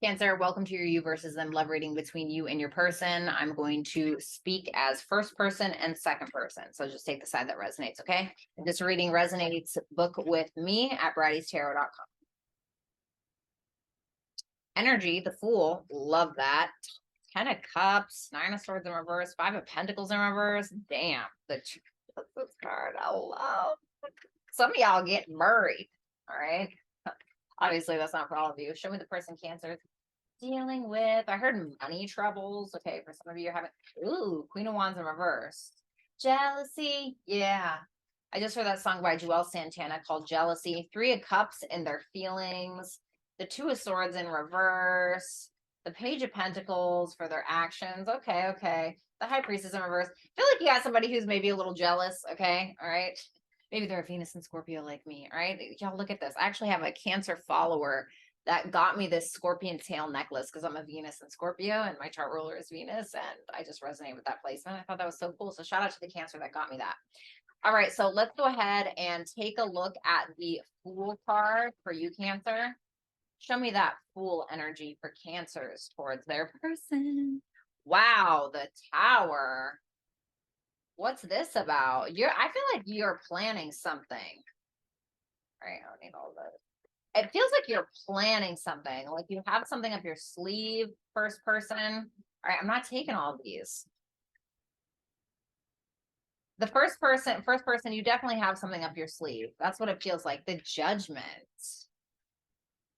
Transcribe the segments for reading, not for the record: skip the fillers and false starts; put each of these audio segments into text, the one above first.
Cancer, welcome to your you versus them love reading between you and your person. I'm going to speak as first person and second person. So just take the side that resonates, okay? If this reading resonates, book with me at brattystarot.com. Energy, the Fool, love that. 10 of Cups, 9 of Swords in reverse, 5 of Pentacles in reverse. Damn, this card I love. Some of y'all getting married, all right? Obviously, that's not for all of you. Show me the person Cancer dealing with. I heard money troubles. Okay, for some of you are having, ooh, Queen of Wands in reverse. Jealousy. Yeah. I just heard that song by Joel Santana called Jealousy. 3 of Cups in their feelings. The 2 of Swords in reverse. The Page of Pentacles for their actions. Okay, okay. The High Priestess in reverse. I feel like you got somebody who's maybe a little jealous. Okay, all right. Maybe they're a Venus and Scorpio like me. All right. Y'all look at this. I actually have a Cancer follower that got me this scorpion tail necklace because I'm a Venus and Scorpio and my chart ruler is Venus, and I just resonate with that placement. I thought that was so cool. So shout out to the Cancer that got me that. All right, so let's go ahead and take a look at the Fool card for you, Cancer. Show me that Fool energy for Cancers towards their person. Wow, the Tower. What's this about? I feel like you're planning something. All right, I don't need all this. It feels like you're planning something, like you have something up your sleeve, first person. All right, I'm not taking all these. The first person, you definitely have something up your sleeve. That's what it feels like. The Judgment,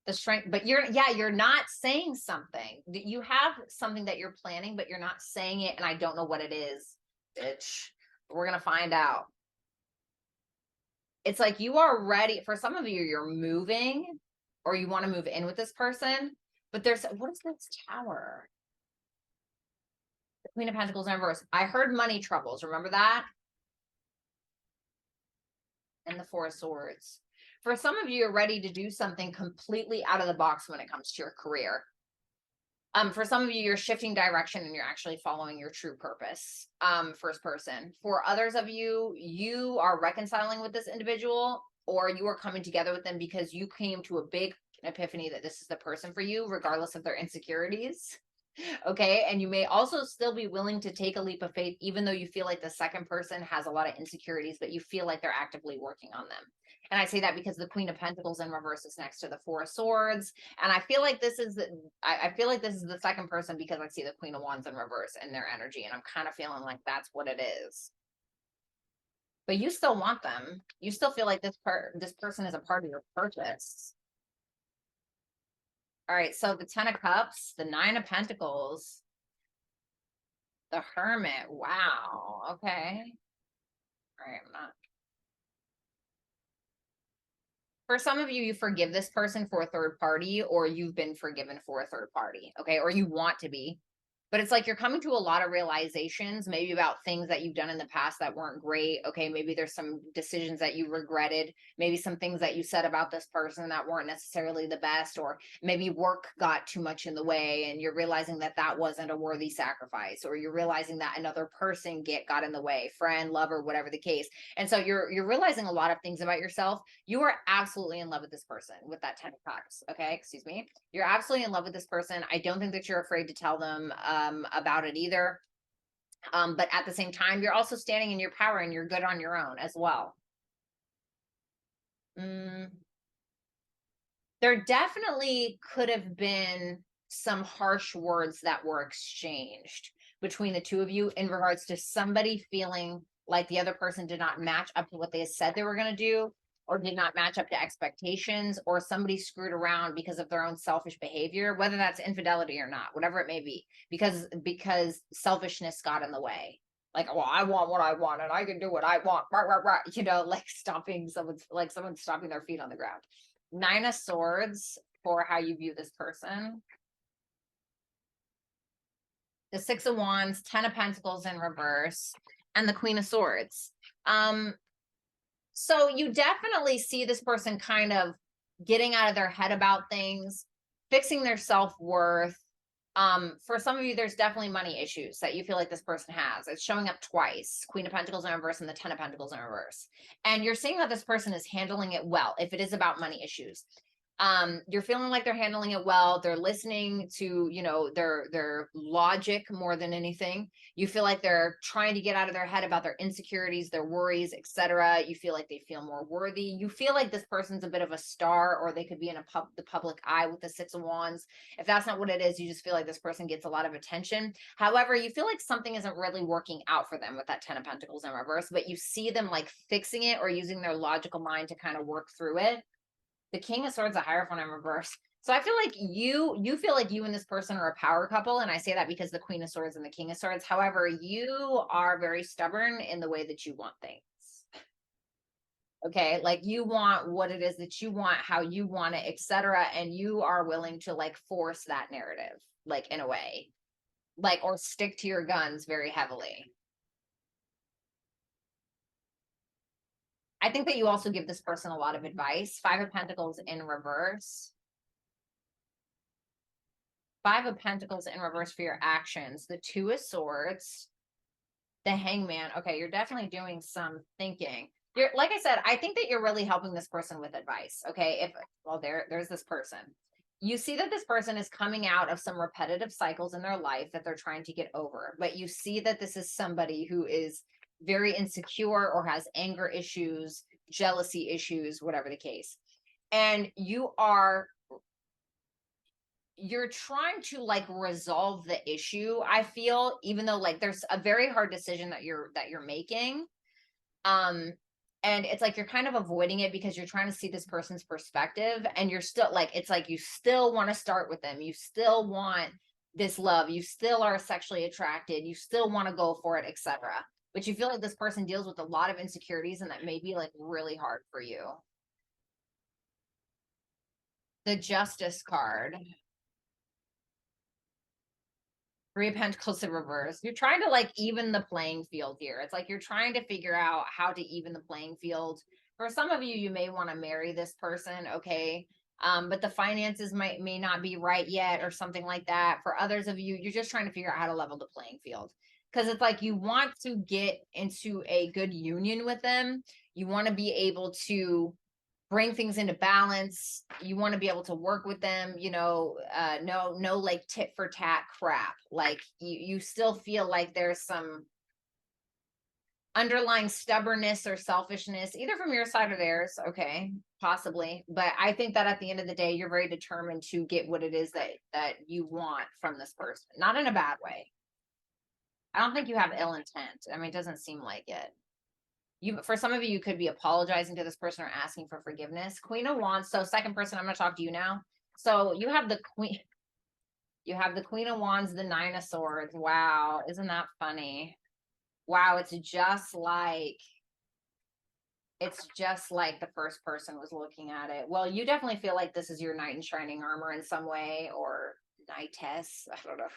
the Strength, but you're not saying something. You have something that you're planning, but you're not saying it, and I don't know what it is, bitch. We're gonna find out. It's like you are ready. For some of you, you're moving or you want to move in with this person, but what is this Tower? The Queen of Pentacles in reverse. I heard money troubles. Remember that? And the Four of Swords. For some of you, you're ready to do something completely out of the box when it comes to your career. For some of you, you're shifting direction and you're actually following your true purpose. First person. For others of you, you are reconciling with this individual, or you are coming together with them because you came to a big epiphany that this is the person for you, regardless of their insecurities. Okay. And you may also still be willing to take a leap of faith, even though you feel like the second person has a lot of insecurities, but you feel like they're actively working on them. And I say that because the Queen of Pentacles in reverse is next to the Four of Swords. And I feel like this is the second person because I see the Queen of Wands in reverse in their energy. And I'm kind of feeling like that's what it is. But you still want them. You still feel like this person is a part of your purpose. All right, so the 10 of Cups, the 9 of Pentacles, the Hermit. Wow, okay. All right, I'm not. For some of you, you forgive this person for a third party, or you've been forgiven for a third party, okay? Or you want to be. But it's like you're coming to a lot of realizations, maybe about things that you've done in the past that weren't great. Okay, maybe there's some decisions that you regretted, maybe some things that you said about this person that weren't necessarily the best, or maybe work got too much in the way and you're realizing that that wasn't a worthy sacrifice, or you're realizing that another person got in the way, friend, lover, whatever the case. And so you're realizing a lot of things about yourself. You are absolutely in love with this person with that 10 of Cups. Okay, excuse me. You're absolutely in love with this person. I don't think that you're afraid to tell them about it either. But at the same time, you're also standing in your power and you're good on your own as well. There definitely could have been some harsh words that were exchanged between the two of you in regards to somebody feeling like the other person did not match up to what they said they were going to do, or did not match up to expectations, or somebody screwed around because of their own selfish behavior, whether that's infidelity or not, whatever it may be, because selfishness got in the way. Like, well, I want what I want and I can do what I want. Rah, rah, rah. You know, like someone stomping their feet on the ground. 9 of Swords for how you view this person. The 6 of Wands, 10 of Pentacles in reverse, and the Queen of Swords. So you definitely see this person kind of getting out of their head about things, fixing their self-worth. For some of you, there's definitely money issues that you feel like this person has. It's showing up twice, Queen of Pentacles in reverse and the 10 of Pentacles in reverse. And you're seeing that this person is handling it well, if it is about money issues. You're feeling like they're handling it well. They're listening to, their logic more than anything. You feel like they're trying to get out of their head about their insecurities, their worries, etc. You feel like they feel more worthy. You feel like this person's a bit of a star, or they could be in the public eye with the Six of Wands. If that's not what it is, you just feel like this person gets a lot of attention. However, you feel like something isn't really working out for them with that Ten of Pentacles in reverse, but you see them like fixing it or using their logical mind to kind of work through it. The King of Swords, a Hierophant in reverse. So I feel like you feel like you and this person are a power couple. And I say that because the Queen of Swords and the King of Swords. However, you are very stubborn in the way that you want things. Okay. Like you want what it is that you want, how you want it, etc. And you are willing to like force that narrative, like in a way, like, or stick to your guns very heavily. I think that you also give this person a lot of advice. Five of Pentacles in reverse. Five of Pentacles in reverse for your actions. The Two of Swords. The Hangman. Okay, you're definitely doing some thinking. You're, like I said, I think that you're really helping this person with advice. Okay, there's this person. You see that this person is coming out of some repetitive cycles in their life that they're trying to get over. But you see that this is somebody who is very insecure or has anger issues, jealousy issues, whatever the case. And you're trying to like resolve the issue. I feel, even though like there's a very hard decision that you're making. And it's like you're kind of avoiding it because you're trying to see this person's perspective, and you're still like, it's like you still want to start with them. You still want this love. You still are sexually attracted. You still want to go for it, etc. But you feel like this person deals with a lot of insecurities, and that may be like really hard for you. The Justice card. Three of Pentacles in reverse. You're trying to like even the playing field here. It's like you're trying to figure out how to even the playing field. For some of you, you may want to marry this person, okay? But the finances may not be right yet or something like that. For others of you, you're just trying to figure out how to level the playing field. Because it's like you want to get into a good union with them. You want to be able to bring things into balance. You want to be able to work with them, no like tit for tat crap. Like you still feel like there's some underlying stubbornness or selfishness, either from your side or theirs. Okay, possibly. But I think that at the end of the day, you're very determined to get what it is that you want from this person, not in a bad way. I don't think you have ill intent. I mean, it doesn't seem like it. For some of you, you could be apologizing to this person or asking for forgiveness. Queen of Wands. So second person, I'm going to talk to you now. So you have the Queen of Wands, the Nine of Swords. Wow. Isn't that funny? Wow. It's just like the first person was looking at it. Well, you definitely feel like this is your knight in shining armor in some way, or knightess, I don't know,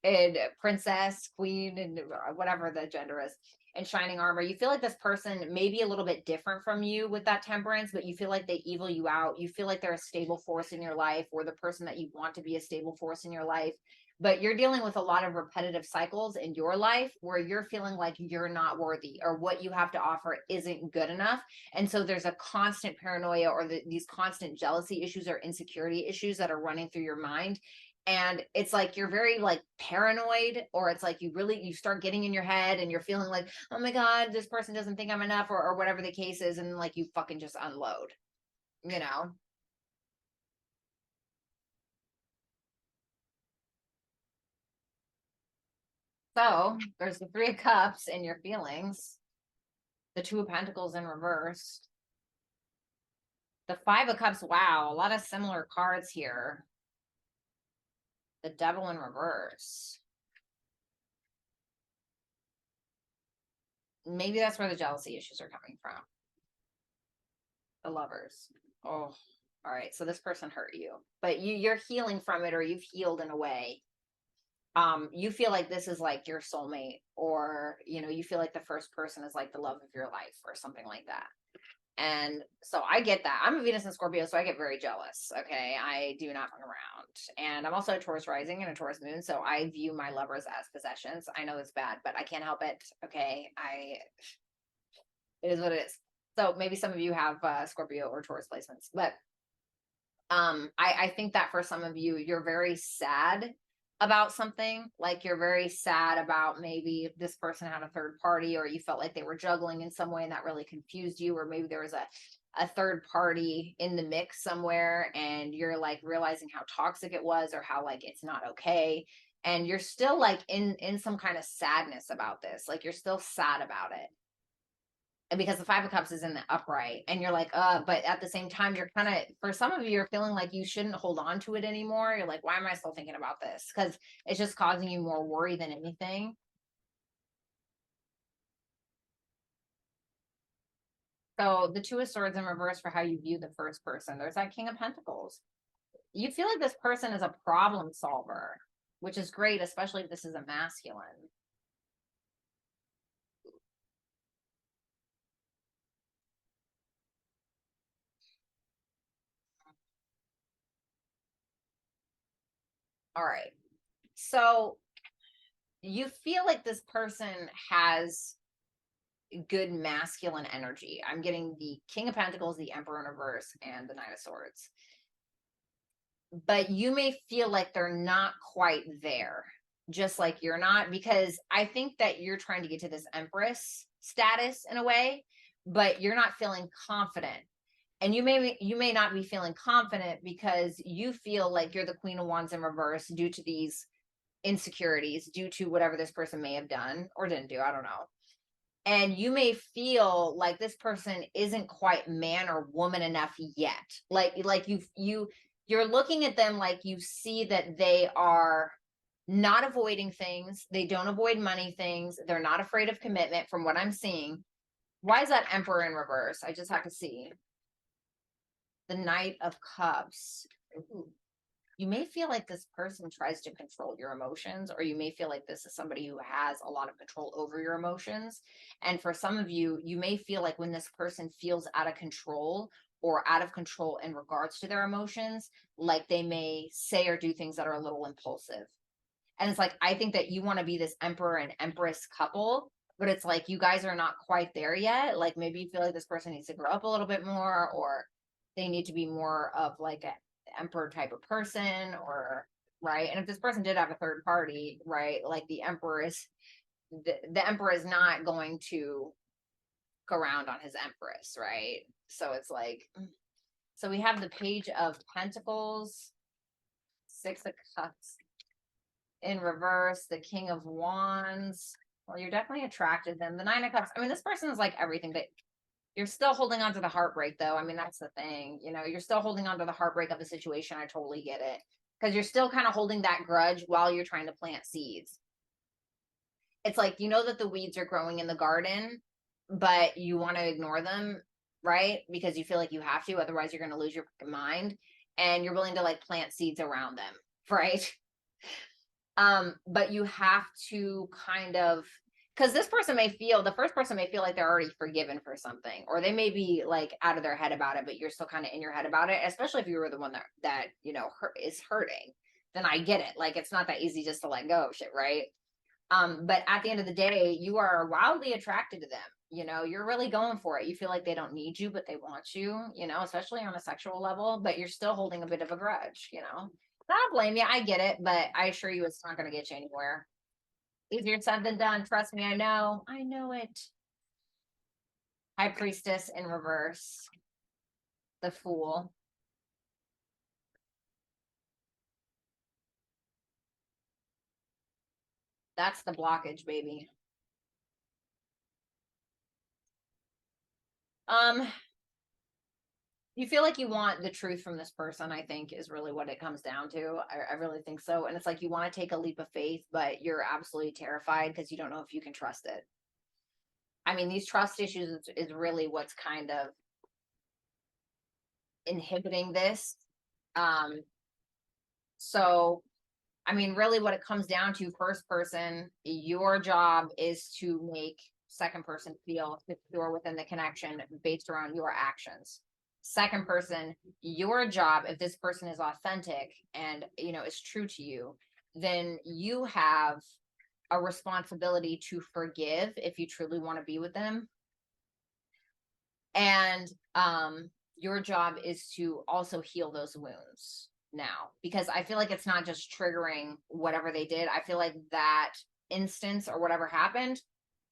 and princess, queen, and whatever the gender is, and shining armor. You feel like this person may be a little bit different from you with that temperance, but you feel like they evil you out. You feel like they're a stable force in your life, or the person that you want to be a stable force in your life. But you're dealing with a lot of repetitive cycles in your life where you're feeling like you're not worthy, or what you have to offer isn't good enough. And so there's a constant paranoia, or these constant jealousy issues or insecurity issues that are running through your mind. And it's like you're very like paranoid, or it's like you start getting in your head and you're feeling like, oh my God, this person doesn't think I'm enough, or whatever the case is. And like you fucking just unload, you know? So there's the Three of Cups in your feelings, the Two of Pentacles in reverse, the Five of Cups. Wow, a lot of similar cards here. The Devil in reverse. Maybe that's where the jealousy issues are coming from. The Lovers. Oh, all right. So this person hurt you, but you're healing from it, or you've healed in a way. You feel like this is like your soulmate, or you feel like the first person is like the love of your life or something like that. And so I get that. I'm a Venus and Scorpio, so I get very jealous. Okay, I do not run around. And I'm also a Taurus rising and a Taurus moon, so I view my lovers as possessions. I know it's bad, but I can't help it. Okay, it is what it is. So maybe some of you have Scorpio or Taurus placements, but I think that for some of you, you're very sad about something. Like you're very sad about maybe this person had a third party, or you felt like they were juggling in some way and that really confused you, or maybe there was a third party in the mix somewhere and you're like realizing how toxic it was or how like it's not okay. And you're still like in some kind of sadness about this. Like you're still sad about it because the Five of Cups is in the upright, and you're like, but at the same time, you're kind of, for some of you, you're feeling like you shouldn't hold on to it anymore. You're like, why am I still thinking about this? Because it's just causing you more worry than anything. So the Two of Swords in reverse for how you view the first person. There's that King of Pentacles. You feel like this person is a problem solver, which is great, especially if this is a masculine. All right. So you feel like this person has good masculine energy. I'm getting the King of Pentacles, the Emperor in reverse, and the Knight of Swords. But you may feel like they're not quite there, just like you're not, because I think that you're trying to get to this Empress status in a way, but you're not feeling confident. And you may not be feeling confident because you feel like you're the Queen of Wands in reverse due to these insecurities, due to whatever this person may have done or didn't do. I don't know. And you may feel like this person isn't quite man or woman enough yet. Like you're looking at them like you see that they are not avoiding things. They don't avoid money things. They're not afraid of commitment from what I'm seeing. Why is that Emperor in reverse? I just have to see. The Knight of Cups. Ooh. You may feel like this person tries to control your emotions, or you may feel like this is somebody who has a lot of control over your emotions. And for some of you, you may feel like when this person feels out of control or out of control in regards to their emotions, like they may say or do things that are a little impulsive. And it's like, I think that you want to be this Emperor and Empress couple, but it's like you guys are not quite there yet. Like maybe you feel like this person needs to grow up a little bit more, or they need to be more of like a emperor type of person, or right. And if this person did have a third party, right, like the emperor is not going to go around on his empress, right? So it's like, so we have the Page of Pentacles, Six of Cups in reverse, the King of Wands. Well, you're definitely attracted to them. The Nine of Cups, I mean, this person is like everything, but you're still holding on to the heartbreak, though. I mean, that's the thing. You know, you're still holding on to the heartbreak of the situation. I totally get it. Because you're still kind of holding that grudge while you're trying to plant seeds. It's like, you know that the weeds are growing in the garden, but you want to ignore them, right? Because you feel like you have to. Otherwise, you're going to lose your mind. And you're willing to like plant seeds around them, right? But you have to kind of, because this person may feel, the first person may feel like they're already forgiven for something, or they may be like out of their head about it, but you're still kind of in your head about it, especially if you were the one that you know is hurting. Then I get it. Like it's not that easy just to let go of shit, right? But at the end of the day, you are wildly attracted to them. You know, you're really going for it. You feel like they don't need you, but they want you, you know, especially on a sexual level, but you're still holding a bit of a grudge, you know. I don't blame you. I get it, but I assure you it's not going to get you anywhere. Easier said than done. Trust me, I know. I know it. High Priestess in reverse. The Fool. That's the blockage, baby. Um, you feel like you want the truth from this person, I think is really what it comes down to. I really think so. And it's like you want to take a leap of faith, but you're absolutely terrified because you don't know if you can trust it. I mean, these trust issues is really what's kind of inhibiting this. Um, so I mean, really what it comes down to, first person, your job is to make second person feel secure within the connection based around your actions. Second person, your job, if this person is authentic and, you know, is true to you, then you have a responsibility to forgive if you truly want to be with them. And your job is to also heal those wounds now, because I feel like it's not just triggering whatever they did. I feel like that instance or whatever happened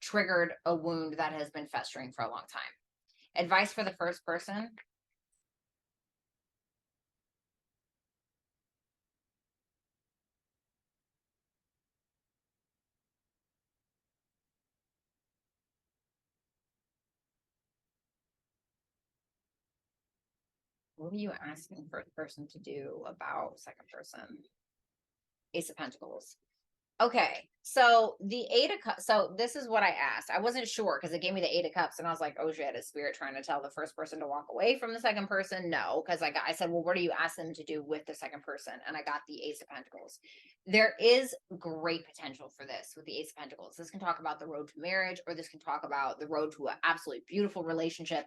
triggered a wound that has been festering for a long time. Advice for the first person. What are you asking first person to do about second person? Ace of Pentacles. Okay, so the Eight of Cups. So this is what I asked. I wasn't sure because it gave me the Eight of Cups, and I was like, "Oh shit, is Spirit trying to tell the first person to walk away from the second person?" No, because I said, "Well, what do you ask them to do with the second person?" And I got the Ace of Pentacles. There is great potential for this with the Ace of Pentacles. This can talk about the road to marriage, or this can talk about the road to an absolutely beautiful relationship.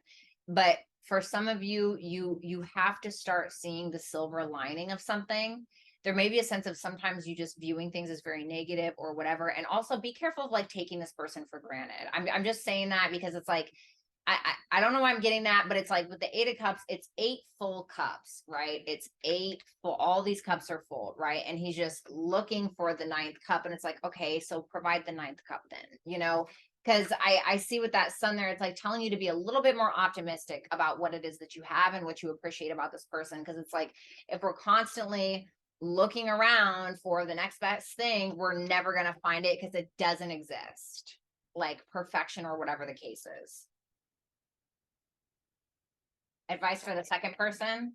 But for some of you, you have to start seeing the silver lining of something. There may be a sense of sometimes you just viewing things as very negative or whatever. And also be careful of like taking this person for granted. I'm just saying that because it's like, I don't know why I'm getting that, but it's like with the Eight of Cups, it's 8 full cups, right? It's 8 full, all these cups are full, right? And he's just looking for the ninth cup. And it's like, okay, so provide the ninth cup then, because I see with that sun there, it's like telling you to be a little bit more optimistic about what it is that you have and what you appreciate about this person. Because it's like, if we're constantly looking around for the next best thing, we're never going to find it because it doesn't exist, like perfection or whatever the case is. Advice for the second person.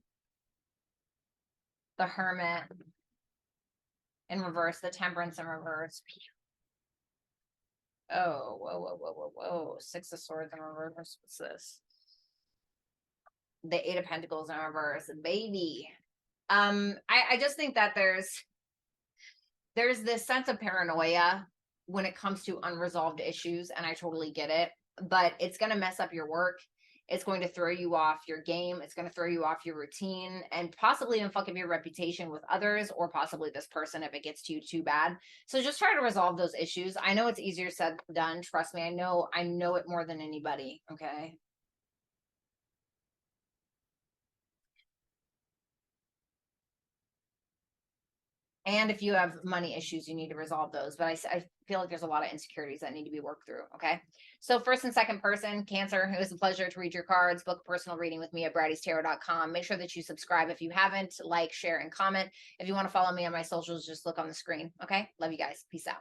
The Hermit in reverse, the Temperance in reverse. Oh, whoa. Six of Swords in reverse. What's this? The Eight of Pentacles in reverse. Baby. I just think that there's this sense of paranoia when it comes to unresolved issues, and I totally get it, but it's going to mess up your work. It's going to throw you off your game. It's going to throw you off your routine and possibly even fuck up your reputation with others, or possibly this person if it gets to you too bad. So just try to resolve those issues. I know it's easier said than done. Trust me. I know it more than anybody. Okay. And if you have money issues, you need to resolve those. But I feel like there's a lot of insecurities that need to be worked through. Okay. So first and second person, Cancer, it was a pleasure to read your cards. Book a personal reading with me at brattystarot.com. Make sure that you subscribe if you haven't, like, share, and comment. If you want to follow me on my socials, just look on the screen. Okay. Love you guys. Peace out.